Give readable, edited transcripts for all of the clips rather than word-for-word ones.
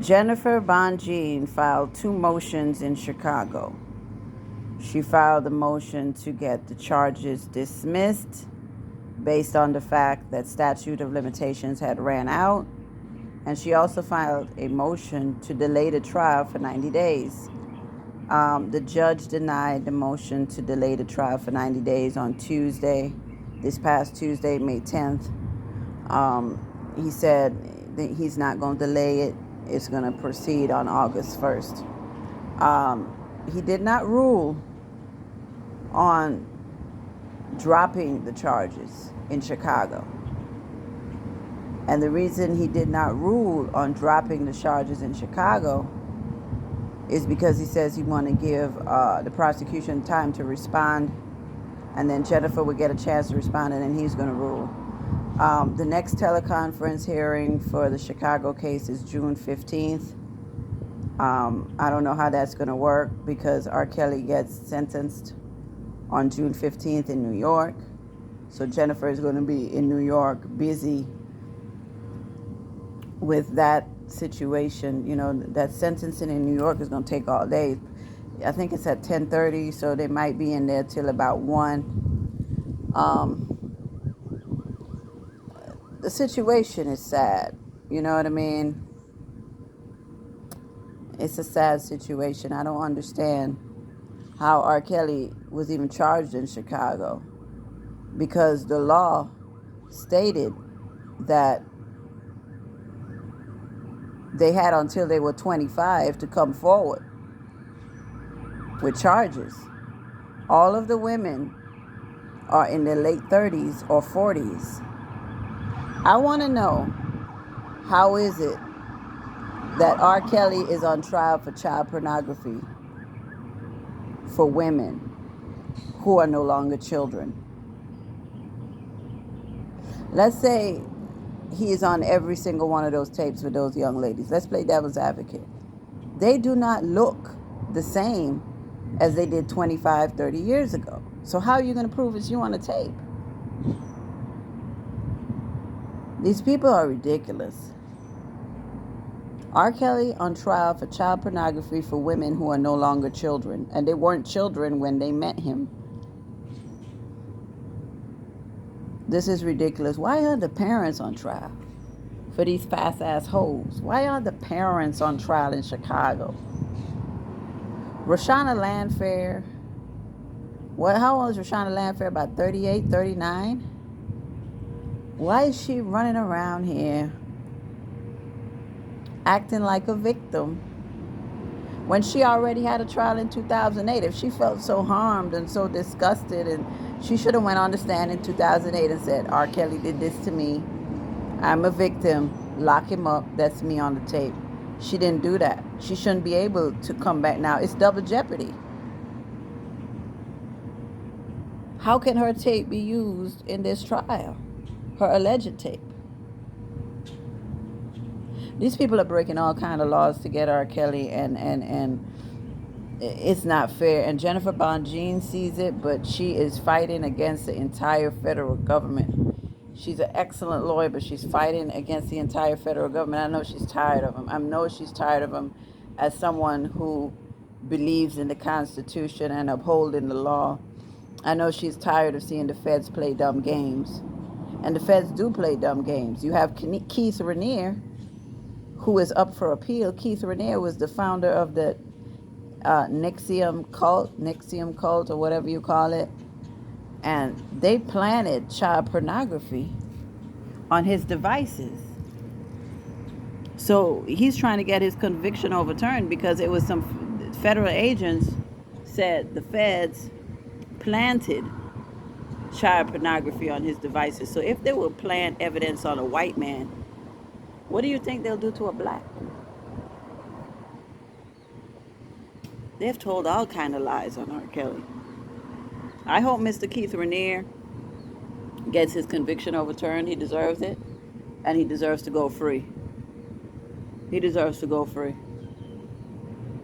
Jennifer Bonjean filed two motions in Chicago. She filed a motion to get the charges dismissed based on the fact that statute of limitations had ran out, and she also filed a motion to delay the trial for 90 days. The judge denied the motion to delay the trial for 90 days on Tuesday, this past Tuesday, May 10th. He said that he's not going to delay it. It's going to proceed on August 1st. He did not rule on dropping the charges in Chicago. And the reason he did not rule on dropping the charges in Chicago is because he says he want to give the prosecution time to respond, and then Jennifer would get a chance to respond, and then he's going to rule. The next teleconference hearing for the Chicago case is June 15th. I don't know how that's going to work because R. Kelly gets sentenced on June 15th in New York. So Jennifer is going to be in New York busy with that situation. You know, that sentencing in New York is going to take all day. I think it's at 10:30, so they might be in there till about 1. The situation is sad. You know what I mean? It's a sad situation. I don't understand how R. Kelly was even charged in Chicago, because the law stated that they had until they were 25 to come forward with charges. All of the women are in their late 30s or 40s. I want to know, how is it that R. Kelly is on trial for child pornography for women who are no longer children? Let's say he is on every single one of those tapes with those young ladies. Let's play devil's advocate. They do not look the same as they did 25, 30 years ago. So how are you going to prove it's you on the tape? These people are ridiculous. R. Kelly on trial for child pornography for women who are no longer children. And they weren't children when they met him. This is ridiculous. Why are the parents on trial for these fast-ass hoes? Why are the parents on trial in Chicago? Roshana Landfair. How old is Roshana Landfair? About 38, 39? Why is she running around here acting like a victim when she already had a trial in 2008? If she felt so harmed and so disgusted, and she should have went on the stand in 2008 and said, R. Kelly did this to me. I'm a victim. Lock him up. That's me on the tape. She didn't do that. She shouldn't be able to come back now. It's double jeopardy. How can her tape be used in this trial? Her alleged tape. These people are breaking all kind of laws to get R. Kelly, and it's not fair. And Jennifer Bonjean sees it, but she is fighting against the entire federal government. She's an excellent lawyer, but she's fighting against the entire federal government. I know she's tired of them. I know she's tired of them as someone who believes in the Constitution and upholding the law. I know she's tired of seeing the feds play dumb games. And the feds do play dumb games. You have Keith Raniere, who is up for appeal. Keith Raniere was the founder of the NXIVM cult, or whatever you call it. And they planted child pornography on his devices. So he's trying to get his conviction overturned because it was some federal agents said the feds planted child pornography on his devices. So if they will plant evidence on a white man, what do you think they'll do to a black? They've told all kind of lies on R. Kelly. I hope Mr. Keith Raniere gets his conviction overturned. He deserves it. And he deserves to go free. He deserves to go free.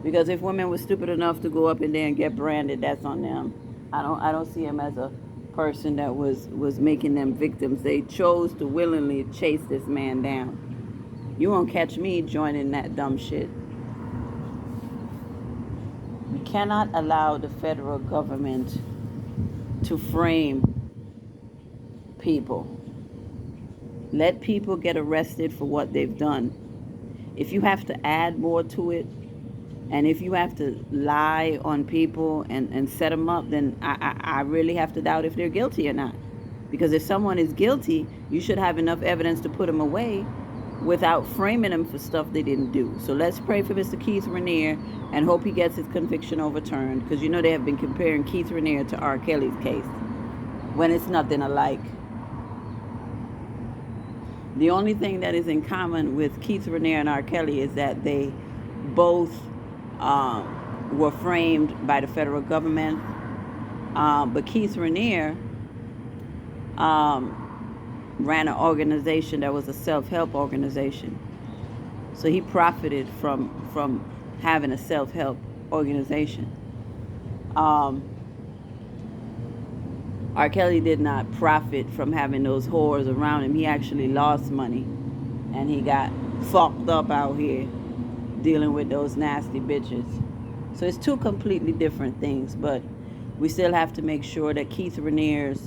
Because if women were stupid enough to go up in there and get branded, that's on them. I don't see him as a person that was making them victims. They chose to willingly chase this man down. You won't catch me joining that dumb shit. We cannot allow the federal government to frame people. Let people get arrested for what they've done. If you have to add more to it, and if you have to lie on people and set them up, then I really have to doubt if they're guilty or not. Because if someone is guilty, you should have enough evidence to put them away without framing them for stuff they didn't do. So let's pray for Mr. Keith Raniere and hope he gets his conviction overturned. Because you know they have been comparing Keith Raniere to R. Kelly's case when it's nothing alike. The only thing that is in common with Keith Raniere and R. Kelly is that they both were framed by the federal government. But Keith Raniere ran an organization that was a self-help organization. So he profited from having a self-help organization. R. Kelly did not profit from having those whores around him. He actually lost money, and he got fucked up out here dealing with those nasty bitches. So it's two completely different things, but we still have to make sure that Keith Raniere's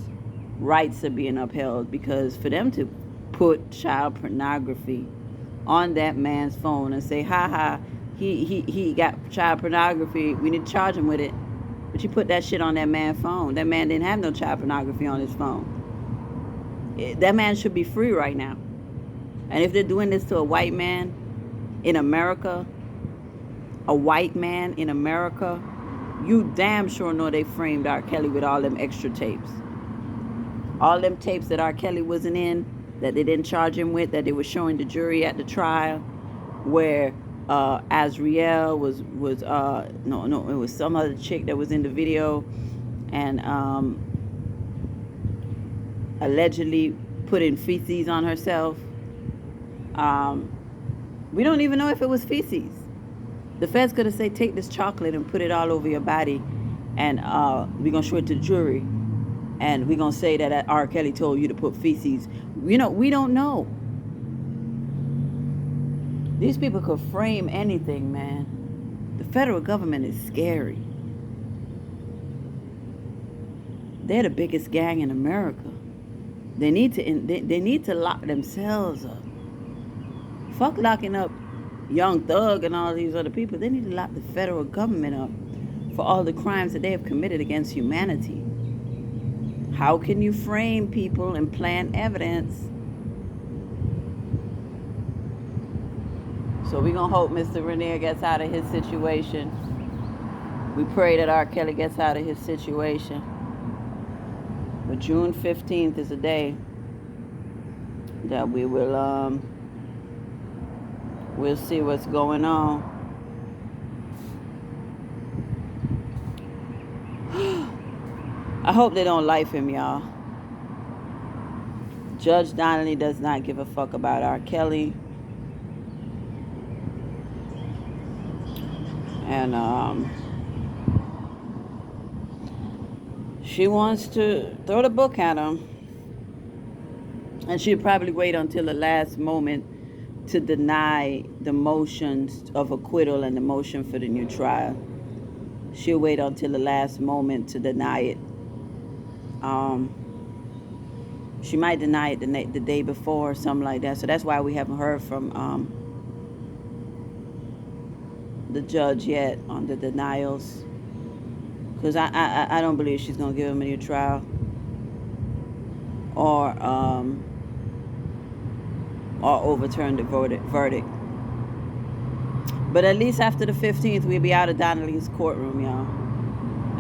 rights are being upheld, because for them to put child pornography on that man's phone and say, ha, he got child pornography, we need to charge him with it. But you put that shit on that man's phone. That man didn't have no child pornography on his phone. That man should be free right now. And if they're doing this to a white man in America, a white man in America, you damn sure know they framed R. Kelly with all them extra tapes. All them tapes that R. Kelly wasn't in, that they didn't charge him with, that they were showing the jury at the trial, where Azriel was it was some other chick that was in the video, and allegedly putting feces on herself. We don't even know if it was feces. The feds could have said, take this chocolate and put it all over your body, and we're gonna show it to the jury, and we're gonna say that R. Kelly told you to put feces. We don't know. These people could frame anything, man. The federal government is scary. They're the biggest gang in America. They need to lock themselves up. Fuck locking up Young Thug and all these other people. They need to lock the federal government up for all the crimes that they have committed against humanity. How can you frame people and plant evidence? So we're going to hope Mr. Raniere gets out of his situation. We pray that R. Kelly gets out of his situation. But June 15th is a day that we will, we'll see what's going on. I hope they don't life him, y'all. Judge Donnelly does not give a fuck about R. Kelly. And she wants to throw the book at him. And she'll probably wait until the last moment to deny the motions of acquittal and the motion for the new trial. She'll wait until the last moment to deny it. She might deny it the day before or something like that. So that's why we haven't heard from the judge yet on the denials, because I don't believe she's gonna give him a new trial or overturn the verdict. But at least after the 15th, we'll be out of Donnelly's courtroom, y'all,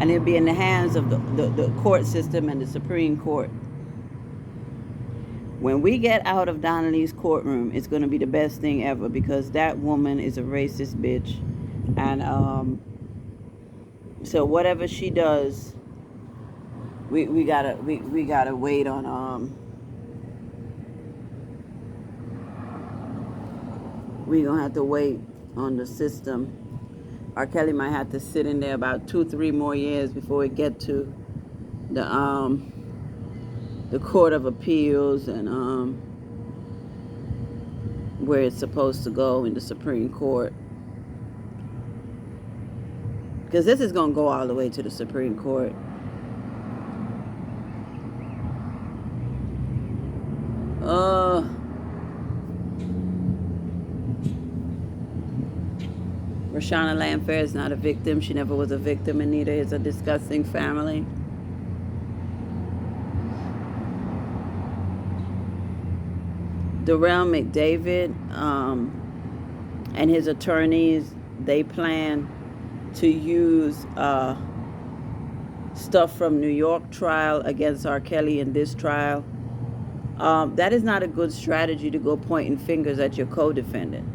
and it'll be in the hands of the court system and the Supreme Court. When we get out of Donnelly's courtroom, it's going to be the best thing ever, because that woman is a racist bitch. And so whatever she does, we gotta wait on we gonna have to wait on the system. R. Kelly might have to sit in there about 2-3 more years before we get to the Court of Appeals and where it's supposed to go in the Supreme Court. Because this is going to go all the way to the Supreme Court. Rashana Landfair is not a victim. She never was a victim, and neither is a disgusting family. Darrell McDavid and his attorneys, they plan to use stuff from New York trial against R. Kelly in this trial. That is not a good strategy to go pointing fingers at your co-defendant,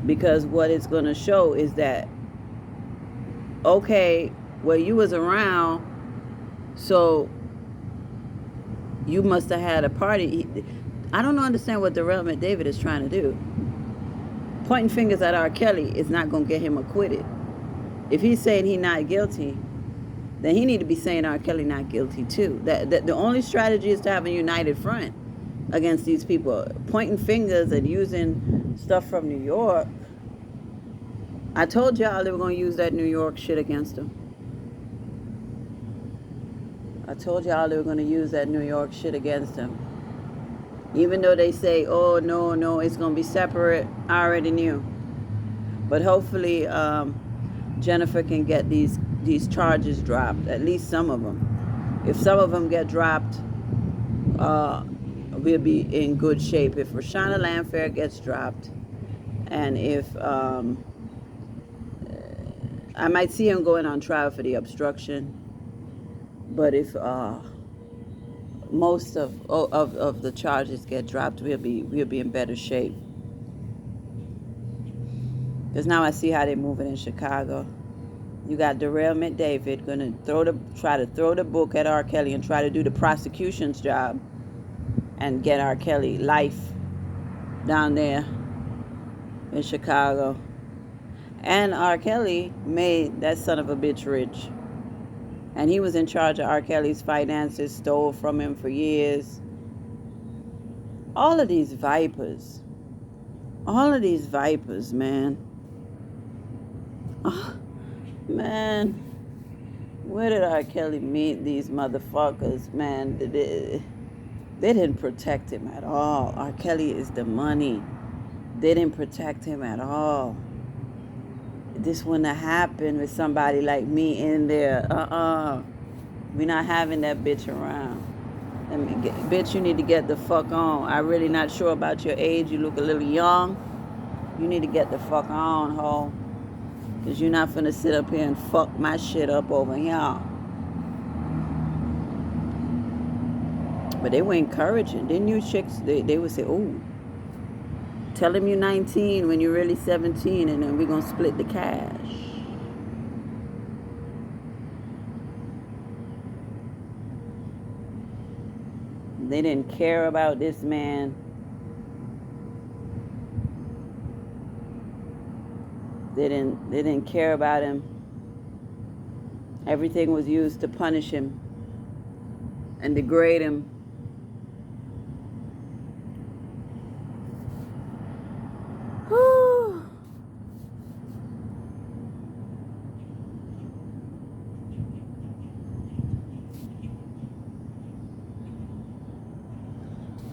because what it's going to show is that, okay, well, you was around, so you must have had a party. I don't understand what Darrell McDavid is trying to do. Pointing fingers at R. Kelly is not going to get him acquitted. If he's saying he's not guilty, then he need to be saying R. Kelly not guilty too. That the only strategy is to have a united front against these people. Pointing fingers and using stuff from New York. I told y'all they were going to use that New York shit against him. I told y'all they were going to use that New York shit against him. Even though they say, oh, no, it's going to be separate. I already knew. But hopefully Jennifer can get these charges dropped, at least some of them. If some of them get dropped, we'll be in good shape. If Rashana Landfair gets dropped, and if I might see him going on trial for the obstruction, but if most of the charges get dropped, we'll be in better shape. Because now I see how they're moving in Chicago. You got Darrell McDavid gonna try to throw the book at R. Kelly and try to do the prosecution's job and get R. Kelly life down there in Chicago. And R. Kelly made that son of a bitch rich. And he was in charge of R. Kelly's finances, stole from him for years. All of these vipers, man. Oh, man, where did R. Kelly meet these motherfuckers, man? They didn't protect him at all. R. Kelly is the money. They didn't protect him at all. This wouldn't have happened with somebody like me in there. We're not having that bitch around. Bitch, you need to get the fuck on. I'm really not sure about your age. You look a little young. You need to get the fuck on, ho. Because you're not finna sit up here and fuck my shit up over here. But they were encouraging. Didn't you chicks? They would say, oh, tell him you're 19 when you're really 17, and then we're going to split the cash. They didn't care about this man. They didn't care about him. Everything was used to punish him and degrade him. Whew.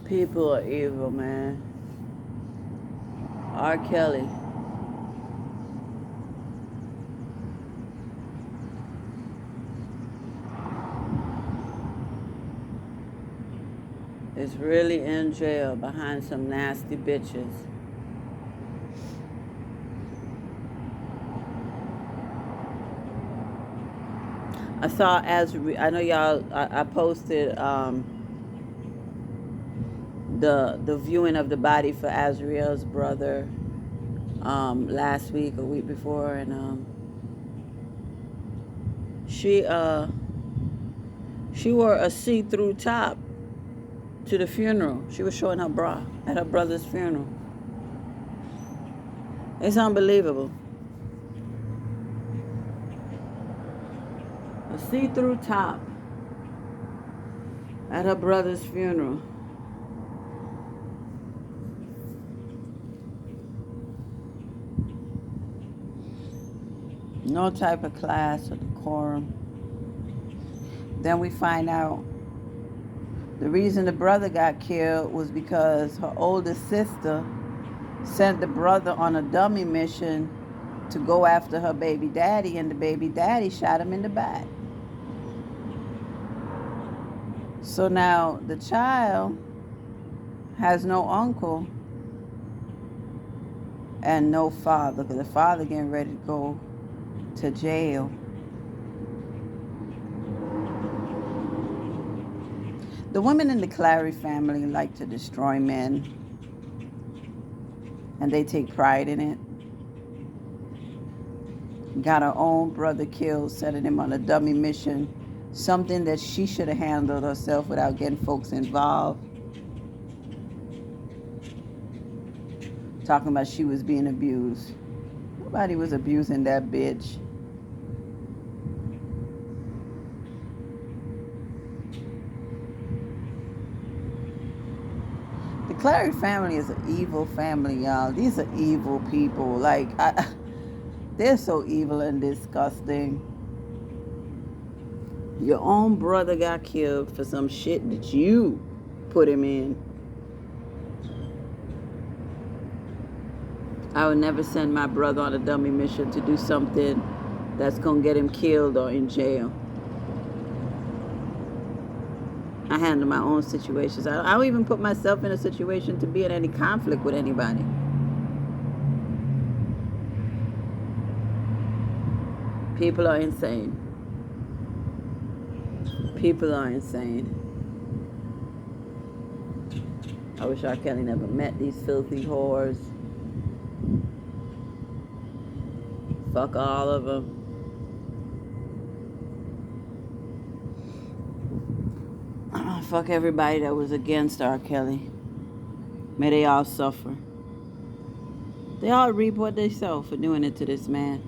People are evil, man. R. Kelly. Is really in jail behind some nasty bitches. I saw I know y'all. I posted the viewing of the body for Azriel's brother last week or week before, and she wore a see-through top to the funeral. She was showing her bra at her brother's funeral. It's unbelievable. A see-through top at her brother's funeral. No type of class or decorum. Then we find out the reason the brother got killed was because her older sister sent the brother on a dummy mission to go after her baby daddy, and the baby daddy shot him in the back. So now the child has no uncle and no father, because the father getting ready to go to jail. The women in the Clary family like to destroy men, and they take pride in it. Got her own brother killed, sending him on a dummy mission, something that she should have handled herself without getting folks involved. Talking about she was being abused. Nobody was abusing that bitch. The Clary family is an evil family, y'all. These are evil people. Like, they're so evil and disgusting. Your own brother got killed for some shit that you put him in. I would never send my brother on a dummy mission to do something that's going to get him killed or in jail. I handle my own situations. I don't even put myself in a situation to be in any conflict with anybody. People are insane. People are insane. I wish R. Kelly never met these filthy whores. Fuck all of them. Fuck everybody that was against R. Kelly. May they all suffer. They all reap what they sow for doing it to this man.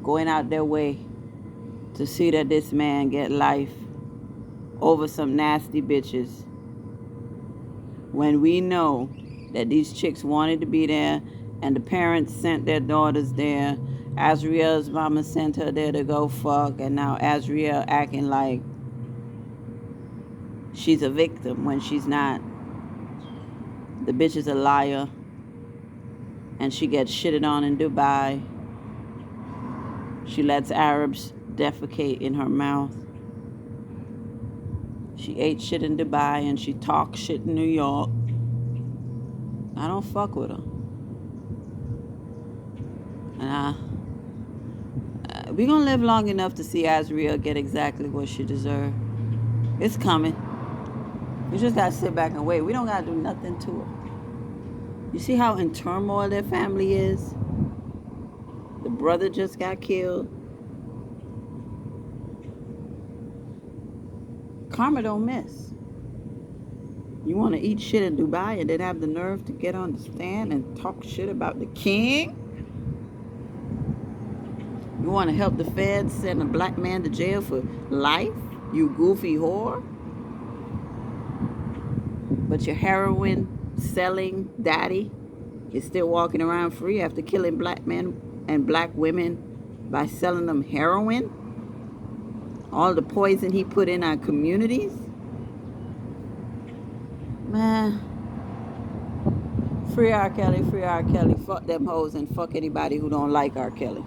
Going out their way to see that this man get life over some nasty bitches. When we know that these chicks wanted to be there and the parents sent their daughters there. Azriel's mama sent her there to go fuck, and now Azriel acting like she's a victim when she's not. The bitch is a liar, and she gets shitted on in Dubai. She lets Arabs defecate in her mouth. She ate shit in Dubai and she talks shit in New York. I don't fuck with her. And we gonna live long enough to see Azriel get exactly what she deserves. It's coming. We just gotta sit back and wait. We don't gotta do nothing to her. You see how in turmoil their family is? The brother just got killed. Karma don't miss. You want to eat shit in Dubai and then have the nerve to get on the stand and talk shit about the king? You want to help the feds send a black man to jail for life? You goofy whore. But your heroin selling daddy is still walking around free after killing black men and black women by selling them heroin? All the poison he put in our communities? Man. Free R. Kelly, free R. Kelly. Fuck them hoes and fuck anybody who don't like R. Kelly.